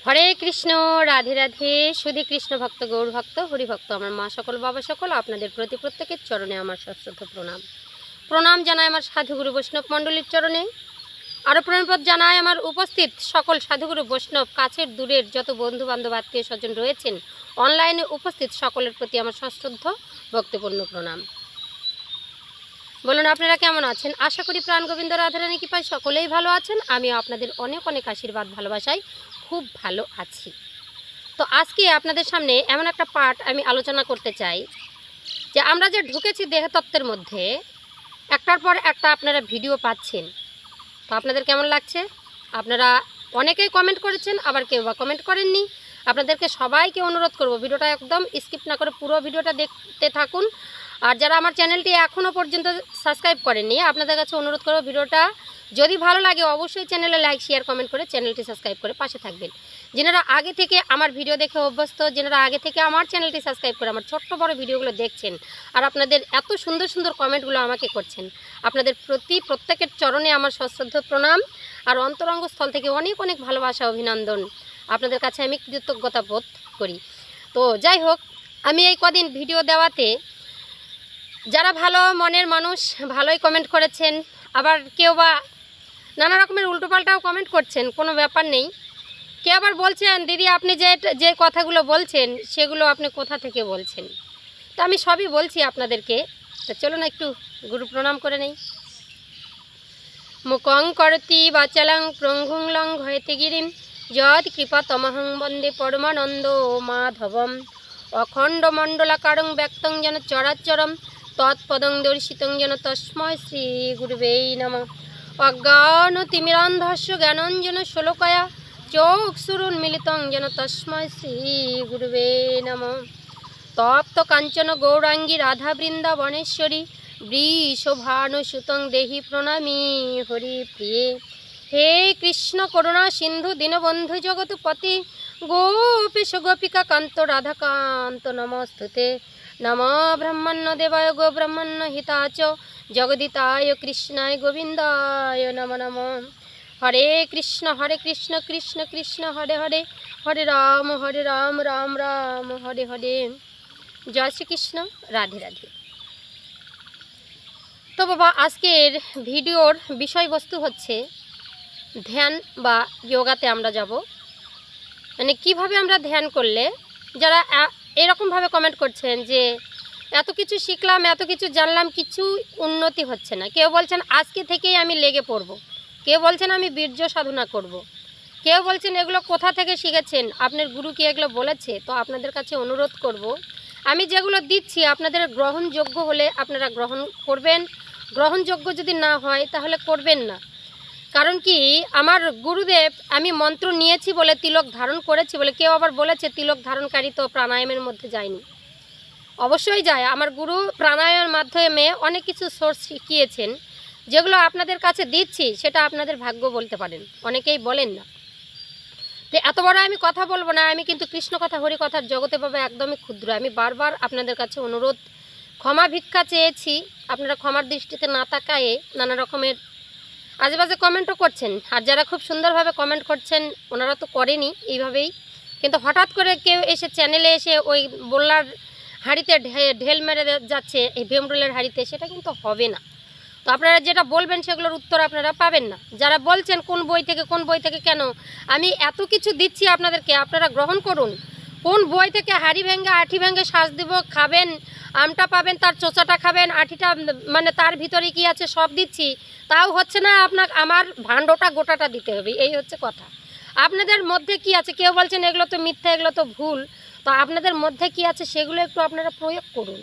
হরে কৃষ্ণ, রাধে রাধে। সুধী কৃষ্ণ ভক্ত, গৌর ভক্ত, হরিভক্ত, আমার মা সকল, বাবা সকল, আপনাদের প্রতি প্রত্যেকের চরণে আমার সশ্রদ্ধ প্রণাম। প্রণাম জানাই আমার সাধুগুরু বৈষ্ণব মণ্ডলীর চরণে। আরও প্রণামপদ জানাই আমার উপস্থিত সকল সাধুগুরু বৈষ্ণব, কাছের দূরের যত বন্ধু বান্ধব, আত্মীয় স্বজন রয়েছেন, অনলাইনে উপস্থিত সকলের প্রতি আমার সশ্রদ্ধ ভক্তিপূর্ণ প্রণাম। বলুন আপনারা কেমন আছেন? আশা করি প্রাণ গোবিন্দ রাধারানী কৃপায় সকলেই ভালো আছেন। আমিও আপনাদের অনেক অনেক আশীর্বাদ ভালোবাসায় খুব ভালো আছি। তো আজকে আপনাদের সামনে এমন একটা পাঠ আমি আলোচনা করতে চাই যে আমরা যে ঢুকেছি দেহতত্ত্বের মধ্যে, একটার পর একটা আপনারা ভিডিও পাচ্ছেন। তো আপনাদের কেমন লাগছে? আপনারা অনেকেই কমেন্ট করেছেন, আবার কেউ বা কমেন্ট করেননি। আপনাদেরকে সবাইকে অনুরোধ করব, ভিডিওটা একদম স্কিপ না করে পুরো ভিডিওটা দেখতে থাকুন। আর যারা আমার চ্যানেলটি এখনও পর্যন্ত সাবস্ক্রাইব করেননি, আপনাদের কাছে অনুরোধ করব, ভিডিওটা যদি ভালো লাগে অবশ্যই চ্যানেলে লাইক, শেয়ার, কমেন্ট করে চ্যানেলটি সাবস্ক্রাইব করে পাশে থাকবেন। যেনারা আগে থেকে আমার ভিডিও দেখে অভ্যস্ত, যেনারা আগে থেকে আমার চ্যানেলটি সাবস্ক্রাইব করে আমার ছোট্ট বড় ভিডিওগুলো দেখছেন, আর আপনাদের এত সুন্দর সুন্দর কমেন্টগুলো আমাকে করছেন, আপনাদের প্রতি প্রত্যেকের চরণে আমার সশ্রদ্ধ প্রণাম আর অন্তরঙ্গ স্থল থেকে অনেক অনেক ভালোবাসা, অভিনন্দন। আপনাদের কাছে আমি কৃতজ্ঞতা বোধ করি। তো যাই হোক, আমি এই কদিন ভিডিও দেওয়াতে যারা ভালো মনের মানুষ ভালোই কমেন্ট করেছেন, আবার কেউ বা নানা রকমের উল্টোপাল্টাও কমেন্ট করছেন, কোনো ব্যাপার নেই। কেউ আবার বলছেন, দিদি আপনি যে কথাগুলো বলছেন সেগুলো আপনি কোথা থেকে বলছেন। তো আমি সবই বলছি আপনাদেরকে। তো চলুন একটু গুরু প্রণাম করে নেই। মুকং করতি বাচালং প্রঙ্গুং লং হয়েতে গিরিম যৎ কৃপা তমহং বন্দে পরমানন্দ মাধবম অখণ্ড মণ্ডলাকারং ব্যক্তং যেন চরাচরম তৎপদং দর্শিতং যেন তস্মৈ শ্রী গুরুবে নমঃ। অজ্ঞান তিমিরান্ধস্য জ্ঞানঞ্জন শোলকয়া চক্ষুরুন্মিলিতং যেন তস্মৈ শ্রী গুরুবে নমঃ। তপ্ত কাঞ্চন গৌরাঙ্গী রাধা বৃন্দাবনেশ্বরী বৃষভানুসুতং দেহি প্রণামী হরি প্রিয়ে। হে কৃষ্ণ করুণা সিন্ধু দীনবন্ধু জগৎপতি গোপীশ গোপিকা কান্ত রাধাকান্ত নমস্তুতে। নম ব্রহ্মণ্য দেবায় গো ব্রহ্মণ্য হিতাচ জগদিতায় কৃষ্ণায় গোবিন্দায় নম নম। হরে কৃষ্ণ কৃষ্ণ কৃষ্ণ হরে হরে, হরে রাম রাম রাম হরে হরে। জয় শ্রীকৃষ্ণ, রাধে রাধে। তো বাবা, আজকের ভিডিওর বিষয়বস্তু হচ্ছে ধ্যান বা যোগাতে আমরা যাব। মানে কিভাবে আমরা ধ্যান করলে, যারা এরকমভাবে কমেন্ট করছেন যে এত কিছু শিখলাম, এত কিছু জানলাম, কিছু উন্নতি হচ্ছে না। কেউ বলছেন আজকে থেকেই আমি লেগে পড়ব, কেউ বলছেন আমি বীর্য সাধনা করব, কেউ বলছেন এগুলো কোথা থেকে শিখেছেন, আপনার গুরু কি এগুলো বলেছে। তো আপনাদের কাছে অনুরোধ করব, আমি যেগুলো দিচ্ছি আপনাদের গ্রহণযোগ্য হলে আপনারা গ্রহণ করবেন, গ্রহণযোগ্য যদি না হয় তাহলে করবেন না। কারণ কি, আমার গুরুদেব, আমি মন্ত্র নিয়েছি বলে, তিলক ধারণ করেছি বলে, কেউ আবার বলেছে তিলক ধারণকারী তো প্রাণায়ামের মধ্যে যায়নি। অবশ্যই যায়। আমার গুরু প্রাণায়ামের মাধ্যমে অনেক কিছু সোর্স শিখিয়েছেন, যেগুলো আপনাদের কাছে দিচ্ছি সেটা আপনাদের ভাগ্য বলতে পারেন, অনেকেই বলেন না। তো এত বড় আমি কথা বলবো না। আমি কিন্তু কৃষ্ণ কথা, হরি কথার জগতে পাবে একদমই ক্ষুদ্র। আমি বারবার আপনাদের কাছে অনুরোধ, ক্ষমা ভিক্ষা চেয়েছি। আপনারা ক্ষমার দৃষ্টিতে না তাকায়ে নানা রকমের আজেবাজে কমেন্টও করছেন। আর যারা খুব সুন্দরভাবে কমেন্ট করছেন ওনারা তো করেনি এইভাবেই, কিন্তু হঠাৎ করে কেউ এসে চ্যানেলে এসে ওই বললার হাঁড়িতে ঢেল মেরে যাচ্ছে, এই ভীমরুলের হাঁড়িতে, সেটা কিন্তু হবে না। তো আপনারা যেটা বলবেন সেগুলোর উত্তর আপনারা পাবেন না। যারা বলছেন কোন বই থেকে কেন, আমি এত কিছু দিচ্ছি আপনাদেরকে, আপনারা গ্রহণ করুন। কোন বই থেকে হাঁড়ি ভেঙে আঠি ভেঙে শ্বাস দিব, খাবেন, আমটা পাবেন, তার চোচাটা খাবেন, আঠিটা মানে তার ভিতরে কি আছে সব দিচ্ছি, তাও হচ্ছে না। আমার ভাণ্ডটা গোটাটা দিতে হবে, এই হচ্ছে কথা। আপনাদের মধ্যে কি আছে, কেউ বলছেন এগুলো তো মিথ্যা, এগুলো তো ভুল, তো আপনাদের মধ্যে কি আছে সেগুলো একটু আপনারা প্রয়োগ করুন।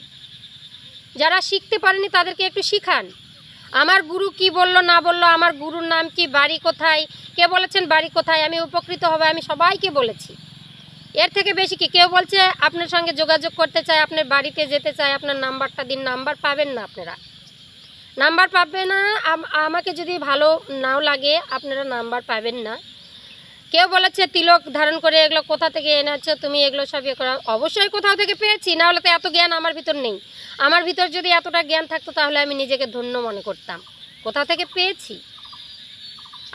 যারা শিখতে পারেনি তাদেরকে একটু শিখান। আমার গুরু কি বলল না বলল, আমার গুরুর নাম কি, বাড়ি কোথায়, কে বলেছেন বাড়ি কোথায়, আমি উপকৃত হবে, আমি সবাইকে বলেছি। এর থেকে বেশি কি, কেউ বলছে আপনার সঙ্গে যোগাযোগ করতে চায়, আপনার বাড়িতে যেতে চায়, আপনার নাম্বারটা দিন। নাম্বার পাবেন না, আপনারা নাম্বার পাবেন না। আমাকে যদি ভালো নাও লাগে আপনারা নাম্বার পাবেন না। কেউ বলেছে তিলক ধারণ করে এগুলো কোথা থেকে এনেছো তুমি, এগুলো সব ইয়ে করা, অবশ্যই কোথাও থেকে পেয়েছি, না হলে তো এত জ্ঞান আমার ভিতর নেই। আমার ভিতর যদি এতটা জ্ঞান থাকতো তাহলে আমি নিজেকে ধন্য মনে করতাম। কোথাও থেকে পেয়েছি,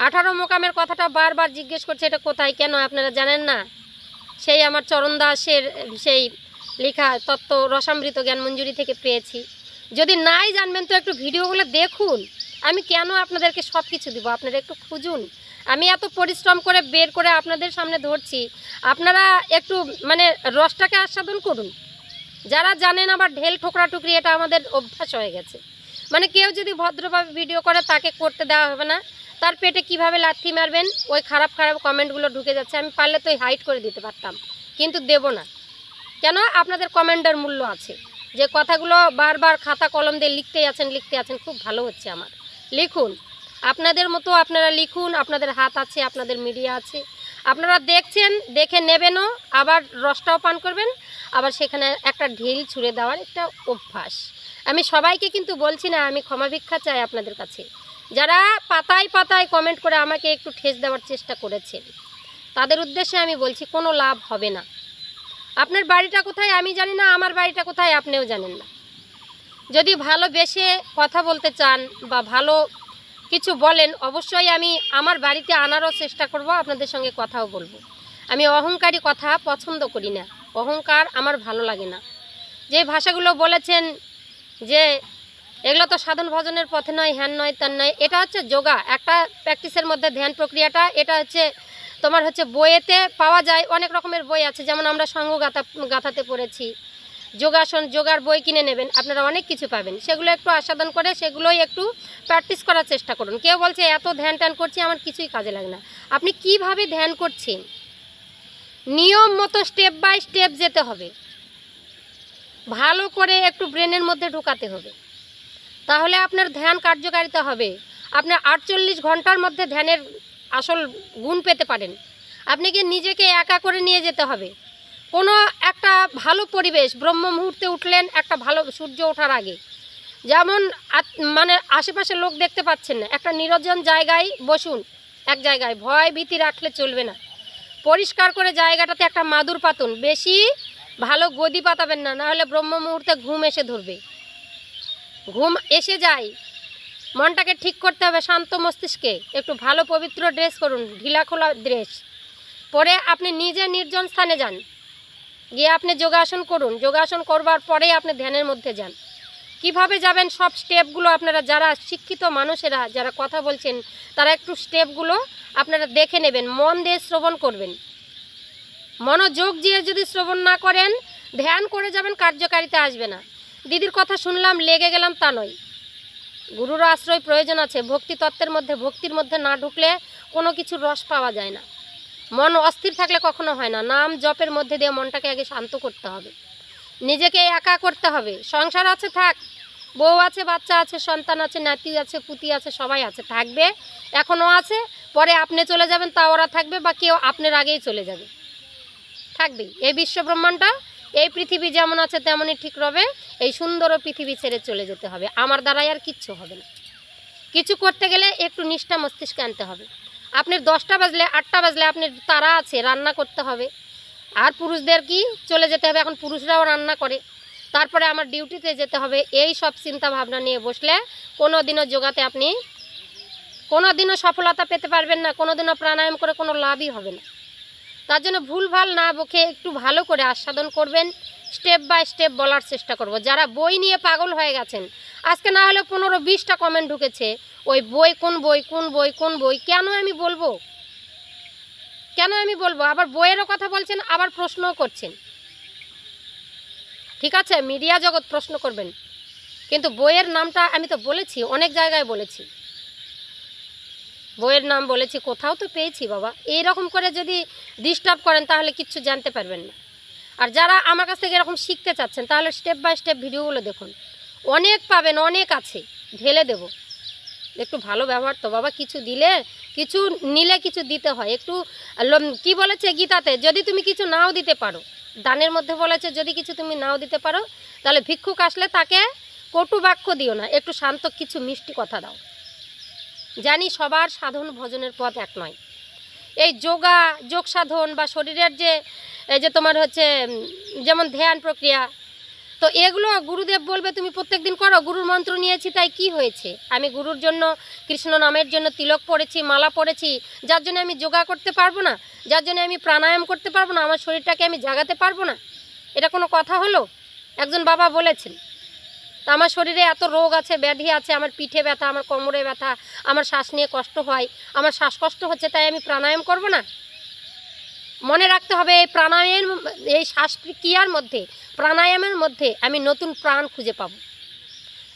18 মোকামের কথাটা বারবার জিজ্ঞেস করছে, এটা কোথায়, কেন আপনারা জানেন না? সেই আমার চরণ দাসের সেই লেখা তত্ত্ব রসামৃত জ্ঞান মঞ্জুরি থেকে পেয়েছি। যদি নাই জানবেন তো একটু ভিডিওগুলো দেখুন। আমি কেন আপনাদেরকে সব কিছু দিব, আপনারা একটু খুঁজুন। আমি এত পরিশ্রম করে বের করে আপনাদের সামনে ধরছি, আপনারা একটু মানে রসটাকে আস্বাদন করুন। যারা জানেন আবার ঢেল ঠোকরা টুকরি, এটা আমাদের অভ্যাস হয়ে গেছে। মানে কেউ যদি ভদ্রভাবে ভিডিও করে তাকে করতে দেওয়া হবে না, তার পেটে কিভাবে লাথি মারবেন ওই খারাপ খারাপ কমেন্টগুলো ঢুকে যাচ্ছে। আমি পারলে তো হাইড করে দিতে পারতাম, কিন্তু দেব না। কেন? আপনাদের কমেন্টের মূল্য আছে। যে কথাগুলো বারবার খাতা কলম দিয়ে লিখতে আছেন, খুব ভালো হচ্ছে আমার। লিখুন, আপনাদের মতো আপনারা লিখুন, আপনাদের হাত আছে, আপনাদের মিডিয়া আছে, আপনারা দেখছেন, দেখে নেবেনও, আবার রসটাও পান করবেন, আবার সেখানে একটা ঢিল ছুঁড়ে দেওয়ার একটা অভ্যাস। আমি সবাইকে কিন্তু বলছি না, আমি ক্ষমা ভিক্ষা চাই আপনাদের কাছে। যারা পাতায় পাতায় কমেন্ট করে আমাকে একটু ঠেস দেওয়ার চেষ্টা করেছেন, তাদের উদ্দেশ্যে আমি বলছি কোনো লাভ হবে না। আপনার বাড়িটা কোথায় আমি জানি না, আমার বাড়িটা কোথায় আপনিও জানেন না। যদি ভালোবেসে কথা বলতে চান বা ভালো কিছু বলেন, অবশ্যই আমি আমার বাড়িতে আনারও চেষ্টা করব, আপনাদের সঙ্গে কথাও বলবো। আমি অহংকারী কথা পছন্দ করি না, অহংকার আমার ভালো লাগে না। যে ভাষাগুলো বলেছেন যে এগুলো তো সাধন ভজনের পথে নয়, হ্যান নয় তার নয়, এটা হচ্ছে যোগা, একটা প্র্যাকটিসের মধ্যে ধ্যান প্রক্রিয়াটা। এটা হচ্ছে তোমার হচ্ছে বইয়েতে পাওয়া যায়, অনেক রকমের বই আছে, যেমন আমরা সঙ্গ গাথাতে পড়েছি, যোগাসন, যোগার বই কিনে নেবেন, আপনারা অনেক কিছু পাবেন। সেগুলো একটু আস্বাদন করে সেগুলোই একটু প্র্যাকটিস করার চেষ্টা করুন। কেউ বলছে এত ধ্যান ট্যান করছি, আমার কিছুই কাজে লাগে না। আপনি কিভাবে ধ্যান করছেন? নিয়ম মতো স্টেপ বাই স্টেপ যেতে হবে, ভালো করে একটু ব্রেনের মধ্যে ঢোকাতে হবে, তাহলে আপনার ধ্যান কার্যকারিতা হবে। আপনার 48 ঘন্টার মধ্যে ধ্যানের আসল গুণ পেতে পারেন। আপনি কি নিজেকে একা করে নিয়ে যেতে হবে। কোনো একটা ভালো পরিবেশ, ব্রহ্ম মুহূর্তে উঠলেন একটা ভালো সূর্য ওঠার আগে, যেমন মানে আশেপাশে লোক দেখতে পাচ্ছেন না, একটা নিরঞ্জন জায়গায় বসুন, এক জায়গায়, ভয় ভীতি রাখলে চলবে না। পরিষ্কার করে জায়গাটাতে একটা মাদুর পাতুন, বেশি ভালো গদি পাতাবেন না, নাহলে ব্রহ্ম মুহূর্তে ঘুম এসে ধরবে। ঘুম এসে যায়, মনটাকে ঠিক করতে হবে, শান্ত মস্তিষ্কে একটু ভালো পবিত্র ড্রেস করুন, ঢিলা খোলা ড্রেস পরে আপনি নিজে নির্জন স্থানে যান, গিয়ে আপনি যোগাসন করুন। যোগাসন করবার পরেই আপনি ধ্যানের মধ্যে যান। কিভাবে যাবেন সব স্টেপগুলো আপনারা যারা শিক্ষিত মানুষেরা যারা কথা বলছেন, তারা একটু স্টেপগুলো আপনারা দেখে নেবেন, মন দিয়ে শ্রবণ করবেন। মনোযোগ দিয়ে যদি শ্রবণ না করেন, ধ্যান করে যাবেন, কার্যকারিতা আসবে না। দিদির কথা শুনলাম লেগে গেলাম তা নয়, গুরুর আশ্রয় প্রয়োজন আছে। ভক্তি তত্ত্বের মধ্যে, ভক্তির মধ্যে না ঢুকলে কোনো কিছুর রস পাওয়া যায় না। মন অস্থির থাকলে কখনো হয় না। নাম জপের মধ্যে দিয়ে মনটাকে আগে শান্ত করতে হবে, নিজেকে একা করতে হবে। সংসার আছে থাক, বউ আছে, বাচ্চা আছে, সন্তান আছে, নাতি আছে, পুতি আছে, সবাই আছে, থাকবে, এখনও আছে, পরে আপনি চলে যাবেন তা ওরা থাকবে, বা কেউ আপনার আগেই চলে যাবে, থাকবেই। এই বিশ্ব ব্রহ্মাণ্ডটা, এই পৃথিবী যেমন আছে তেমনই ঠিক রবে। এই সুন্দর পৃথিবী ছেড়ে চলে যেতে হবে, আমার দ্বারাই আর কিচ্ছু হবে না। কিছু করতে গেলে একটু নিষ্ঠা মস্তিষ্কে আনতে হবে। আপনার 10টা বাজলে 8টা বাজলে আপনার তারা আছে, রান্না করতে হবে। আর পুরুষদের কি চলে যেতে হবে, এখন পুরুষরাও রান্না করে, তারপরে আমার ডিউটিতে যেতে হবে। এই সব চিন্তা ভাবনা নিয়ে বসলে কোনো দিনও যোগাতে আপনি কোনো দিনও সফলতা পেতে পারবেন না, কোনো দিনও প্রাণায়াম করে কোনো লাভই হবে না। তার জন্য ভুলভাল না বকে একটু ভালো করে আস্বাদন করবেন, স্টেপ বাই স্টেপ বলার চেষ্টা করব। যারা বই নিয়ে পাগল হয়ে গেছেন, আজকে না হলে 15-20টা কমেন্ট ঢুকেছে, ওই বই কোন বই কোন বই কোন বই, কেন আমি বলবো, কেন আমি বলবো? আবার বইয়েরও কথা বলছেন, আবার প্রশ্নও করছেন। ঠিক আছে, মিডিয়া জগৎ প্রশ্ন করবেন, কিন্তু বইয়ের নামটা আমি তো বলেছি, অনেক জায়গায় বলেছি, বইয়ের নাম বলেছি, কোথাও তো পেয়েছি বাবা। এইরকম করে যদি ডিস্টার্ব করেন তাহলে কিচ্ছু জানতে পারবেন না। আর যারা আমার কাছ থেকে এরকম শিখতে চাচ্ছেন, তাহলে স্টেপ বাই স্টেপ ভিডিওগুলো দেখুন, অনেক পাবেন, অনেক আছে, ঢেলে দেব। একটু ভালো ব্যবহার তো বাবা, কিছু দিলে, কিছু নিলে কিছু দিতে হয়। একটু কি বলেছে গীতাতে, যদি তুমি কিছু নাও দিতে পারো, দানের মধ্যে বলেছে যদি কিছু তুমি নাও দিতে পারো, তাহলে ভিক্ষুক আসলে তাকে কটু বাক্য দিও না, একটু শান্ত কিছু মিষ্টি কথা দাও। জানি সবার সাধন ভজনের পথ এক নয়। এই যোগ সাধন বা শরীরের যে এই যে তোমার হচ্ছে যেমন ধ্যান প্রক্রিয়া, তো এগুলো গুরুদেব বলবে তুমি প্রত্যেকদিন করো, গুরুর মন্ত্র নিয়েছি তাই কি হয়েছে? আমি গুরুর জন্য, কৃষ্ণ নামের জন্য তিলক পড়েছি, মালা পড়েছি, যার জন্য আমি যোগা করতে পারবো না, যার জন্য আমি প্রাণায়াম করতে পারবো না, আমার শরীরটাকে আমি জাগাতে পারবো না? এটা কোনো কথা হলো? একজন বাবা বলেছেন। তা আমার শরীরে এত রোগ আছে, ব্যাধি আছে, আমার পিঠে ব্যথা, আমার কোমরে ব্যথা, আমার শ্বাস নিয়ে কষ্ট হয়, আমার শ্বাসকষ্ট হচ্ছে, তাই আমি প্রাণায়াম করব না? মনে রাখতে হবে এই প্রাণায়ামের, এই শ্বাসক্রিয়ার মধ্যে, প্রাণায়ামের মধ্যে আমি নতুন প্রাণ খুঁজে পাব।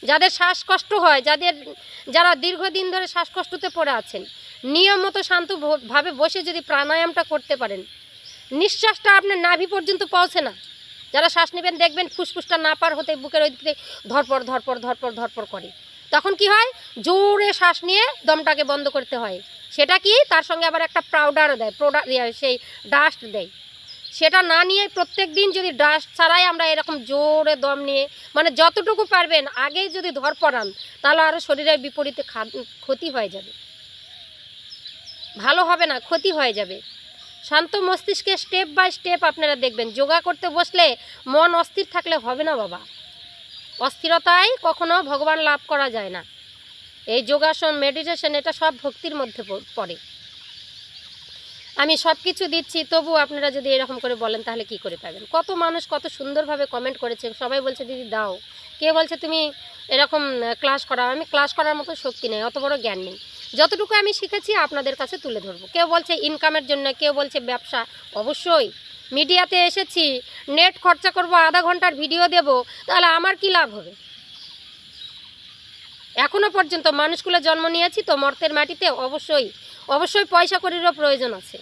যাদের শ্বাসকষ্ট হয়, যারা দীর্ঘদিন ধরে শ্বাসকষ্টতে পড়ে আছেন, নিয়ম মতো শান্তভাবে বসে যদি প্রাণায়ামটা করতে পারেন, নিঃশ্বাসটা আপনার নাভি পর্যন্ত পৌঁছে না। যারা শ্বাস নেবেন দেখবেন ফুসফুসটা না পার হতে বুকের ওই দিকে ধরপড় ধরপড় ধরপড় ধরপড় করে। তখন কি হয়? জোরে শ্বাস নিয়ে দমটাকে বন্ধ করতে হয়। সেটা কি, তার সঙ্গে আবার একটা পাউডারও দেয়, সেই ডাস্ট দেয়। সেটা না নিয়ে প্রত্যেক দিন যদি ডাস্ট ছাড়াই আমরা এরকম জোরে দম নিয়ে, মানে যতটুকু পারবেন আগেই যদি ধরপড়ান, তাহলে আরও শরীরের বিপরীতে ক্ষতি হয়ে যাবে, ভালো হবে না, ক্ষতি হয়ে যাবে। শান্ত মস্তিষ্কে স্টেপ বাই স্টেপ আপনারা দেখবেন। যোগা করতে বসলে মন অস্থির থাকলে হবে না বাবা, অস্থিরতায় কখনো ভগবান লাভ করা যায় না। এই যোগাসন, মেডিটেশন, এটা সব ভক্তির মধ্যে পড়ে। আমি সব কিছু দিচ্ছি, তবু আপনারা যদি এরকম করে বলেন তাহলে কি করে পাবেন? কত মানুষ কত সুন্দরভাবে কমেন্ট করেছে, সবাই বলছে দিদি দাও, কে বলছে তুমি এরকম ক্লাস করাও। আমি ক্লাস করার মতো শক্তি নেই, অত বড় জ্ঞান নেই। যতটুকু আমি শিখেছি আপনাদের কাছে তুলে ধরবো। কেউ বলছে ইনকামের জন্য, কেউ বলছে ব্যবসা। অবশ্যই মিডিয়াতে এসেছি, নেট খরচা করব, আধা ঘন্টার ভিডিও দেব, তাহলে আমার কি লাভ হবে? এখনো পর্যন্ত মানুষগুলো জন্ম নিয়েছি তো মর্তের মাটিতে, অবশ্যই অবশ্যই পয়সা কড়িরও প্রয়োজন আছে।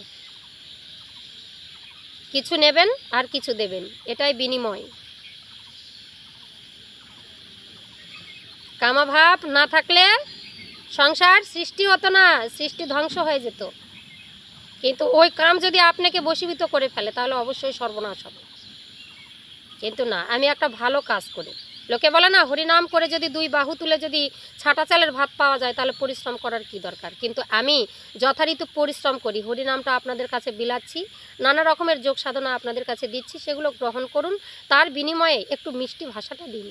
কিছু নেবেন আর কিছু দেবেন, এটাই বিনিময়। কামাভাব না থাকলে সংসার সৃষ্টি হতো না, সৃষ্টি ধ্বংস হয়ে যেত। কিন্তু ওই কাম যদি আপনাকে বশীভূত করে ফেলে তাহলে অবশ্যই সর্বনাশ হবে। কিন্তু না, আমি একটা ভালো কাজ করি। লোকে বলে না, হরিনাম করে যদি দুই বাহু তুলে যদি ছাটা চালের ভাত পাওয়া যায় তাহলে পরিশ্রম করার কি দরকার? কিন্তু আমি যথারীতি পরিশ্রম করি, হরিনামটা আপনাদের কাছে বিলাচ্ছি, নানা রকমের যোগ সাধনা আপনাদের কাছে দিচ্ছি, সেগুলো গ্রহণ করুন, তার বিনিময়ে একটু মিষ্টি ভাষাটা দিন।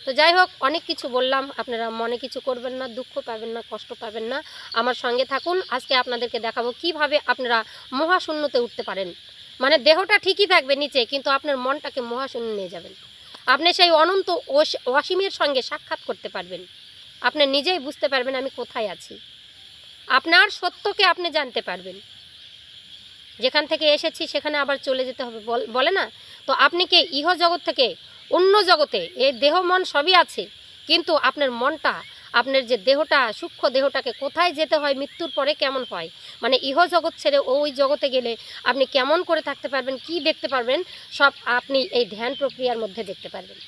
তো যাই হোক, অনেক কিছু বললাম, আপনারা মনে কিছু করবেন না, দুঃখ পাবেন না, কষ্ট পাবেন না, আমার সঙ্গে থাকুন। আজকে আপনাদেরকে দেখাবো কিভাবে আপনারা মহাশূন্যতে উঠতে পারেন। মানে দেহটা ঠিকই থাকবে নিচে, কিন্তু আপনার মনটাকে মহাশূন্য নিয়ে যাবেন। আপনি সেই অনন্ত অসীমের সঙ্গে সাক্ষাৎ করতে পারবেন। আপনি নিজেই বুঝতে পারবেন আমি কোথায় আছি। আপনার সত্যকে আপনি জানতে পারবেন। যেখান থেকে এসেছি সেখানে আবার চলে যেতে হবে বলে না? তো আপনি কি ইহ জগৎ থেকে অন্য জগতে, এই দেহ মন সবই আছে, কিন্তু আপনার মনটা, আপনার যে দেহটা, সূক্ষ্ম দেহটাকে কোথায় যেতে হয়, মৃত্যুর পরে কেমন হয়, মানে ইহ জগৎ ছেড়ে ওই জগতে গেলে আপনি কেমন করে থাকতে পারবেন, কি দেখতে পারবেন, সব আপনি এই ধ্যান প্রক্রিয়ার মধ্যে দেখতে পারবেন,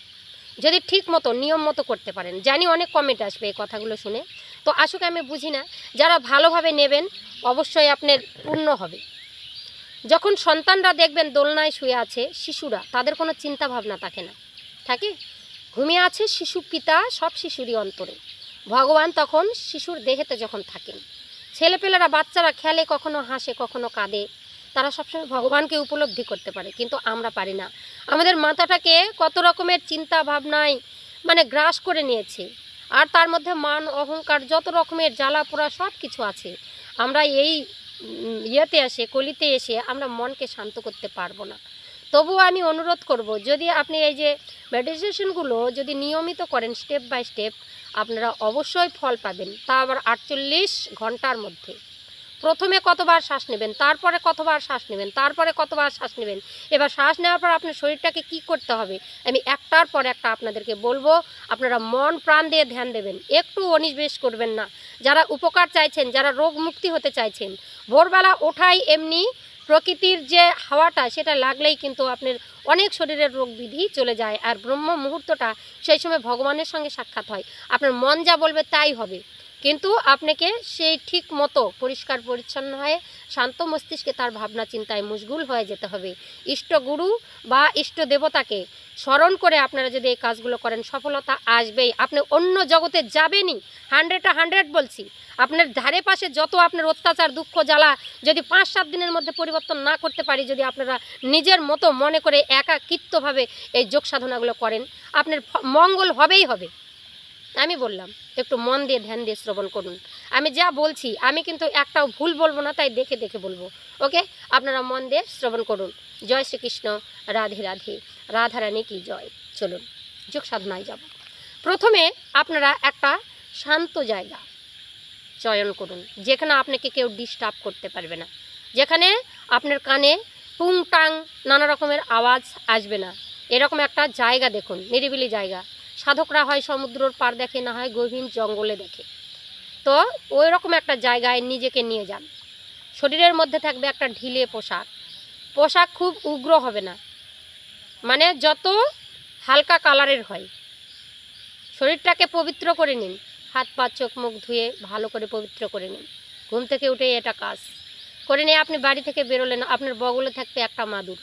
যদি ঠিক মতো নিয়ম মতো করতে পারেন। জানি অনেক কমেন্ট আসবে এই কথাগুলো শুনে, তো আসুক, আমি বুঝি না, যারা ভালোভাবে নেবেন অবশ্যই আপনার পূর্ণ হবে। যখন সন্তানরা দেখবেন দোলনায় শুয়ে আছে, শিশুরা, তাদের কোনো চিন্তা ভাবনা থাকে না, থাকে ঘুমিয়ে আছে শিশু পিতা, সব শিশুরই অন্তরে ভগবান তখন শিশুর দেহেতে যখন থাকেন। ছেলেপেলেরা, বাচ্চারা খেলে, কখনো হাসে, কখনো কাঁদে, তারা সবসময় ভগবানকে উপলব্ধি করতে পারে, কিন্তু আমরা পারি না। আমাদের মাথাটাকে কত রকমের চিন্তা ভাবনায় মানে গ্রাস করে নিয়েছে, আর তার মধ্যে মান অহংকার, যত রকমের জ্বালা পোড়া সব কিছু আছে। আমরা এই ইয়েতে এসে, কলিতে এসে আমরা মনকে শান্ত করতে পারবো না। তবুও আমি অনুরোধ করব, যদি আপনি এই যে মেডিটেশনগুলো যদি নিয়মিত করেন স্টেপ বাই স্টেপ, আপনারা অবশ্যই ফল পাবেন, তা আবার 48 ঘন্টার মধ্যে। প্রথমে কতবার শ্বাস নেবেন, তারপরে কতবার শ্বাস নেবেন, তারপরে কতবার শ্বাস নেবেন। এবার শ্বাস নেওয়ার পর আপনার শরীরটাকে কি করতে হবে আমি একটার পর একটা আপনাদেরকে বলবো। আপনারা মন প্রাণ দিয়ে ধ্যান দেবেন, একটু অনিবেশ করবেন না। যারা উপকার চাইছেন, যারা রোগ মুক্তি হতে চাইছেন, ভোরবেলা ওঠাই এমনি প্রকৃতির যে হাওয়াটা সেটা লাগলেই কিন্তু আপনার অনেক শরীরের রোগ বিধি চলে যায়, আর ব্রহ্ম মুহূর্তটা সেই সময় ভগবানের সঙ্গে সাক্ষাৎ হয়। আপনার মন যা বলবে তাই হবে, কিন্তু আপনাকে সেই ঠিক মতো পরিষ্কার পরিচ্ছন্ন হয়ে শান্ত মস্তিষ্কে তার ভাবনা চিন্তায় মশগুল হয়ে যেতে হবে। ইষ্ট গুরু বা ইষ্ট দেবতাকে স্মরণ করে আপনারা যদি এই কাজগুলো করেন সফলতা আসবেই। আপনি অন্য জগতে যাবেনই, 100 বলছি। আপনার ধারে পাশে যত আপনার অত্যাচার দুঃখ জ্বালা যদি 5-7 দিনের মধ্যে পরিবর্তন না করতে পারি, যদি আপনারা নিজের মতো মনে করে একাকিত্বভাবে এই যোগ সাধনাগুলো করেন, আপনার মঙ্গল হবেই হবে। আমি বললাম একটু মন দিয়ে ধ্যান দিয়ে শ্রবণ করুন। আমি যা বলছি আমি কিন্তু একটাও ভুল বলবো না, তাই দেখে দেখে বলবো। ওকে, আপনারা মন দিয়ে শ্রবণ করুন। জয় শ্রীকৃষ্ণ, রাধে রাধে, রাধারানী কি জয়। চলুন যোগ সাধনায় যাব। প্রথমে আপনারা একটা শান্ত জায়গা চয়ন করুন, যেখানে আপনাকে কেউ ডিস্টার্ব করতে পারবে না, যেখানে আপনার কানে টুং টাং নানা রকমের আওয়াজ আসবে না। এরকম একটা জায়গা দেখুন, নিরিবিলি জায়গা। সাধকরা হয় সমুদ্রের পার দেখে, না হয় গভীর জঙ্গলে দেখে। তো ওই রকম একটা জায়গায় নিজেকে নিয়ে যান। শরীরের মধ্যে থাকবে একটা ঢিলে পোশাক। পোশাক খুব উগ্র হবে না, মানে যত হালকা কালারের হয়। শরীরটাকে পবিত্র করে নিন, হাত পা চোখ মুখ ধুয়ে ভালো করে পবিত্র করে নিন। ঘুম থেকে উঠে এটা কাজ করে নিয়ে আপনি বাড়ি থেকে বেরোলেন, আপনার বগলে থাকবে একটা মাদুর।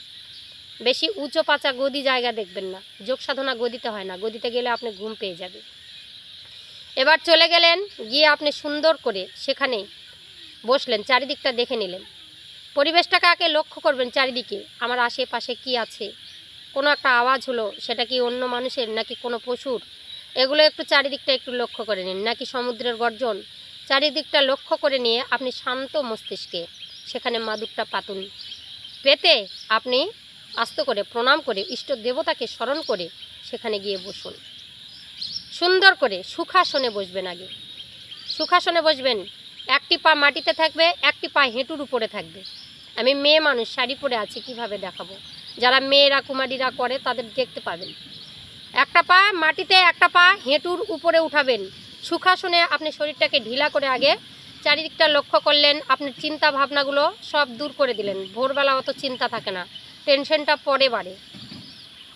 বেশি উঁচু পাচা গদি জায়গা দেখবেন না, যোগ সাধনা গদিতে হয় না, গদিতে গেলে আপনি ঘুম পেয়ে যাবে। এবার চলে গেলেন, গিয়ে আপনি সুন্দর করে সেখানে বসলেন, চারিদিকটা দেখে নিলেন। পরিবেশটাকে আগে লক্ষ্য করবেন, চারিদিকে আমার আশেপাশে কি আছে। কোনো একটা আওয়াজ হলো, সেটা কি অন্য মানুষের নাকি কোনো পশুর, এগুলো একটু চারিদিকটা একটু লক্ষ্য করে নিন, নাকি সমুদ্রের গর্জন। চারিদিকটা লক্ষ্য করে নিয়ে আপনি শান্ত মস্তিষ্কে সেখানে মাদুরটা পাতুন। পেতে আপনি আস্তে করে প্রণাম করে ইষ্ট দেবতাকে স্মরণ করে সেখানে গিয়ে বসুন। সুন্দর করে সুখাসনে বসবেন। আগে সুখাসনে বসবেন, একটি পা মাটিতে থাকবে, একটি পা হেঁটুর উপরে থাকবে। আমি মেয়ে মানুষ, শাড়ি পরে আছি, কিভাবে দেখাবো, যারা মেয়েরা কুমারীরা করে তাদের দেখতে পাবেন। একটা পা মাটিতে, একটা পা হেঁটুর উপরে উঠাবেন। সুখাসনে আপনি শরীরটাকে ঢিলা করে আগে চারিদিকটা লক্ষ্য করলেন, আপনার চিন্তা ভাবনাগুলো সব দূর করে দিলেন। ভোরবেলা অত চিন্তা থাকে না, টেনশনটা পরে বাড়ে।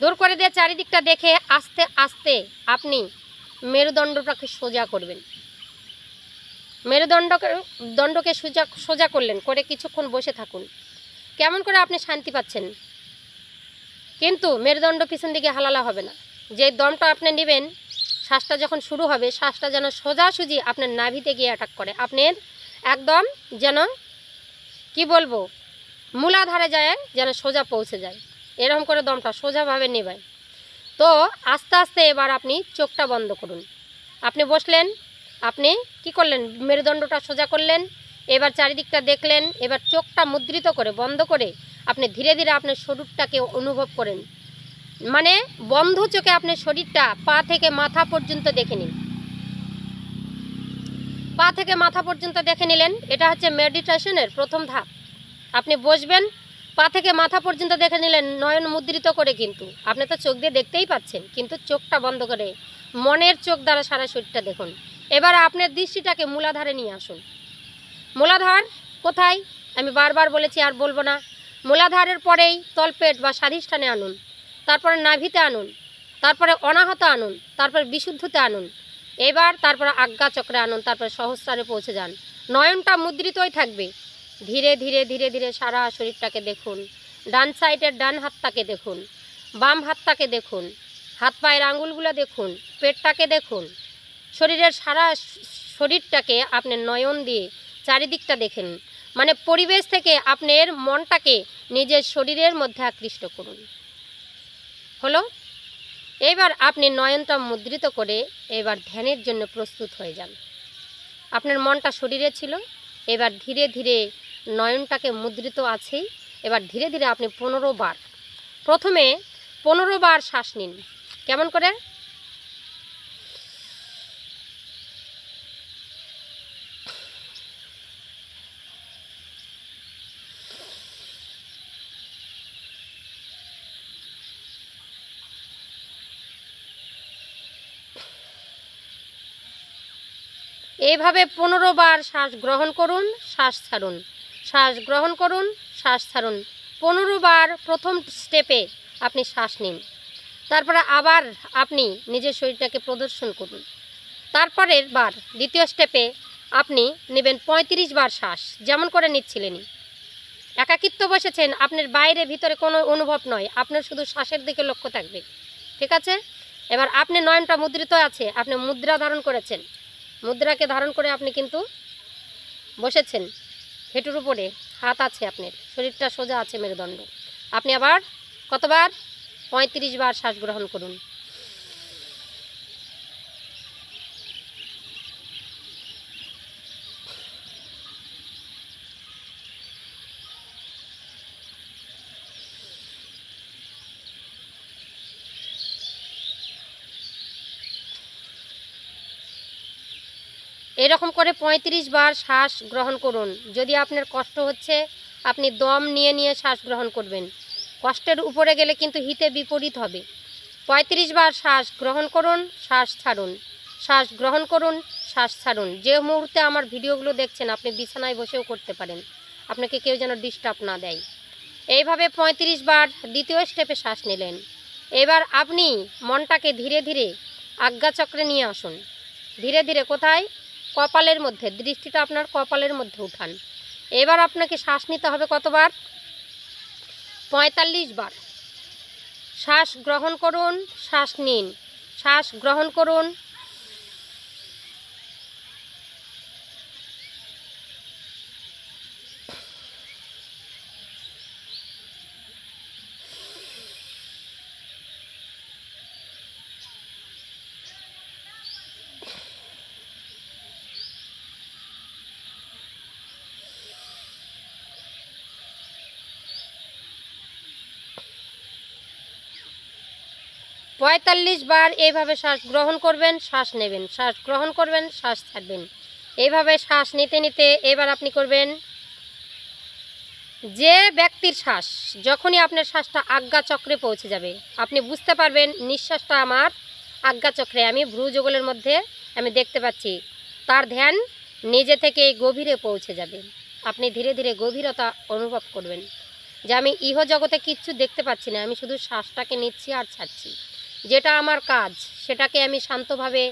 দূর করে দিয়ে চারিদিকটা দেখে আস্তে আস্তে আপনি মেরুদণ্ডটাকে সোজা করবেন। মেরুদণ্ডকে সোজা করলেন, করে কিছুক্ষণ বসে থাকুন। কেমন করে আপনি শান্তি পাচ্ছেন, কিন্তু মেরুদণ্ড পিছন দিকে হালালা হবে না। যে দমটা আপনি নেবেন, শ্বাসটা যখন শুরু হবে, শ্বাসটা যেন সোজাসুজি আপনার নাভিতে গিয়ে অ্যাটাক করে, আপনার একদম যেন কি বলবো মূলাধারে যায়, যেন সোজা পৌঁছে যায়। এরকম করে দমটা সোজাভাবে নেবেন। তো আস্তে আস্তে এবার আপনি চোখটা বন্ধ করুন। আপনি বসলেন, আপনি কি করলেন, মেরুদণ্ডটা সোজা করলেন, এবার চারিদিকটা দেখলেন। এবার চোখটা মুদ্রিত করে বন্ধ করে আপনি ধীরে ধীরে আপনার শরীরটাকে অনুভব করেন। মানে বন্ধ চোখে আপনার শরীরটা পা থেকে মাথা পর্যন্ত দেখে নিন। পা থেকে মাথা পর্যন্ত দেখে নিলেন, এটা হচ্ছে মেডিটেশনের প্রথম ধাপ। আপনি বসবেন, পা থেকে মাথা পর্যন্ত দেখে নিলেন, নয়ন মুদ্রিত করে। কিন্তু আপনি তো চোখ দিয়ে দেখতেই পাচ্ছেন, কিন্তু চোখটা বন্ধ করে মনের চোখ দ্বারা সারা শরীরটা দেখুন। এবার আপনার দৃষ্টিটাকে মূলাধারে নিয়ে আসুন। মূলাধার কোথায় আমি বারবার বলেছি, আর বলবো না। মূলাধারের পরেই তলপেট বা স্বাধিষ্ঠানে আনুন, তারপরে নাভিতে আনুন, তারপরে অনাহত আনুন, তারপরে বিশুদ্ধতে আনুন, এবার তারপরে আজ্ঞা চক্রে আনুন, তারপরে সহস্রারে পৌঁছে যান। নয়নটা মুদ্রিতই থাকবে। ধীরে ধীরে ধীরে ধীরে সারা শরীরটাকে দেখুন। ডান সাইডের ডান হাতটাকে দেখুন, বাম হাতটাকে দেখুন, হাত পায়ের আঙুলগুলো দেখুন, পেটটাকে দেখুন। শরীরের সারা শরীরটাকে আপনি নয়ন দিয়ে চারিদিকটা দেখেন। মানে পরিবেশ থেকে আপনার মনটাকে নিজের শরীরের মধ্যে আকৃষ্ট করুন। হলো? এবার আপনি নয়নটা মুদ্রিত করে এবার ধ্যানের জন্য প্রস্তুত হয়ে যান। আপনার মনটা শরীরে ছিল, এবার ধীরে ধীরে নয়নটাকে মুদ্রিত আছেই। এবার ধীরে ধীরে আপনি 15 বার, প্রথমে 15 বার শ্বাস নিন। কেমন করে? এইভাবে 15 বার শ্বাস গ্রহণ করুন, শ্বাস ছাড়ুন, শ্বাস গ্রহণ করুন, শ্বাস ছাড়ুন। 15 বার প্রথম স্টেপে আপনি শ্বাস নিন। তারপরে আবার আপনি নিজের শরীরটাকে প্রদর্শন করুন। তারপরের বার দ্বিতীয় স্টেপে আপনি নেবেন 35 বার শ্বাস, যেমন করে নিচ্ছিলেনই। একাকিত্ব বসেছেন, আপনার বাইরে ভিতরে কোনো অনুভব নয়, আপনার শুধু শ্বাসের দিকে লক্ষ্য থাকবে। ঠিক আছে। এবার আপনি নয়নটা মুদ্রিত আছে, আপনি মুদ্রা ধারণ করেছেন, মুদ্রাকে ধারণ করে আপনি কিন্তু বসেছেন, হেঁটুর উপরে হাত আছে, আপনার শরীরটা সোজা আছে, মেরুদণ্ড। আপনি আবার কতবার? 35 বার শ্বাস গ্রহণ করুন। এরকম করে 35 বার শ্বাস গ্রহণ করুন। যদি আপনার কষ্ট হচ্ছে, আপনি দম নিয়ে নিয়ে শ্বাস গ্রহণ করবেন। কষ্টের উপরে গেলে কিন্তু হিতে বিপরীত হবে। 35 বার শ্বাস গ্রহণ করুন, শ্বাস ছাড়ুন, শ্বাস গ্রহণ করুন, শ্বাস ছাড়ুন। যে মুহূর্তে আমার ভিডিওগুলো দেখছেন, আপনি বিছানায় বসেও করতে পারেন, আপনাকে কেউ যেন ডিস্টার্ব না দেয়। এইভাবে 35 বার দ্বিতীয় স্টেপে শ্বাস নিলেন। এবার আপনি মনটাকে ধীরে ধীরে আজ্ঞাচক্রে নিয়ে আসুন। ধীরে ধীরে কোথায়? কপালের মধ্যে। দৃষ্টিটা আপনার কপালের মধ্যে উঠান। এবার আপনাকে শ্বাস নিতে হবে কতবার? 45 বার। শ্বাস গ্রহণ করুন, শ্বাস নিন, শ্বাস গ্রহণ করুন, 45 বার এইভাবে শ্বাস গ্রহণ করবেন, শ্বাস নেবেন, শ্বাস গ্রহণ করবেন, শ্বাস ছাড়বেন। এইভাবে শ্বাস নিতে নিতে এবার আপনি করবেন, যে ব্যক্তির শ্বাস, যখনই আপনার শ্বাসটা আজ্ঞাচক্রে পৌঁছে যাবে, আপনি বুঝতে পারবেন নিঃশ্বাসটা আমার আজ্ঞাচক্রে, আমি ভ্রুযুগলের মধ্যে আমি দেখতে পাচ্ছি, তার ধ্যান নিজে থেকে গভীরে পৌঁছে যাবে। আপনি ধীরে ধীরে গভীরতা অনুভব করবেন যে আমি ইহজগতে কিচ্ছু দেখতে পাচ্ছি না, আমি শুধু শ্বাসটাকে নিচ্ছি আর ছাড়ছি। যেটা আমার কাজ সেটাকে আমি শান্তভাবে